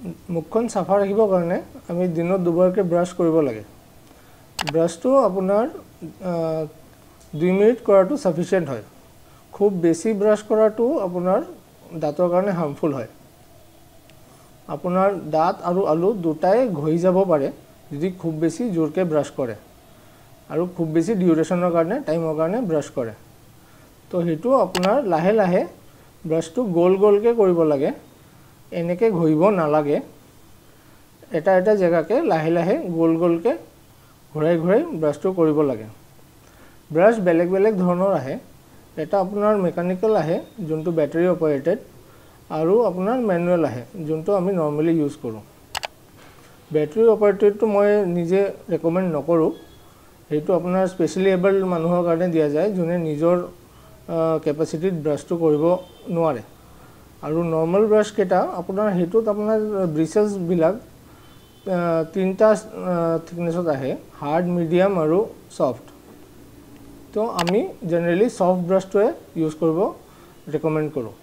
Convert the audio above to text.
মুখখন সাফা ৰাখিবৰ কাৰণে আমি দিনত দুবাৰকৈ ব্ৰাছ কৰিব লাগে ব্ৰাছটো আপোনাৰ 2 মিনিট কৰাটো সাফিচিয়েন্ট হয় খুব বেছি ব্ৰাছ কৰাটো আপোনাৰ দাঁতৰ কাৰণে হাৰ্মফুল হয় আপোনাৰ দাঁত আৰু আলু দুটাই ঘহি যাব পাৰে যদি খুব বেছি জোৰকৈ ব্ৰাছ কৰে আৰু খুব বেছি ডিউৰেশ্যনৰ কাৰণে টাইমৰ কাৰণে ব্ৰাছ কৰে তো হেতু আপোনাৰ লাহে লাহে ব্ৰাছটো গোল গোলকৈ কৰিব লাগে এনেকৈ ঘহিব নালাগে এটা এটা জায়গাকে লাহে লাহে গোল গোলকৈ ঘূৰাই ঘূৰাই ব্ৰাছটো কৰিব লাগে ব্ৰাছ বেলেগ বেলেগ ধৰণৰ আহে এটা আপোনাৰ মেকানিক্যাল আহে যোনটো ব্যাটাৰি অপাৰেটেড আৰু আপোনাৰ ম্যানুয়াল আহে যোনটো আমি নৰমালি ইউজ কৰোঁ ব্যাটাৰি অপাৰেটেডটো মই নিজে ৰেকমেন্ড নকৰোঁ হেতু আপোনাৰ স্পেশালি এবল্ড মানুহৰ কাৰণে দিয়া যায় যোনে নিজৰ কেপাসিটিত ব্ৰাছটো কৰিব নোৱাৰে আৰু নৰ্মাল ব্ৰাছ কেটা আপোনাৰ হেতুত আপোনাৰ ব্ৰিসেস বিলাক তিনটা থিকনেছত আহে হাৰ্ড মিডিয়াম আৰু সফট তো আমি জেনাৰেলি সফট ব্ৰাছটোৱে ইউজ কৰিব ৰেকমেন্ড কৰোঁ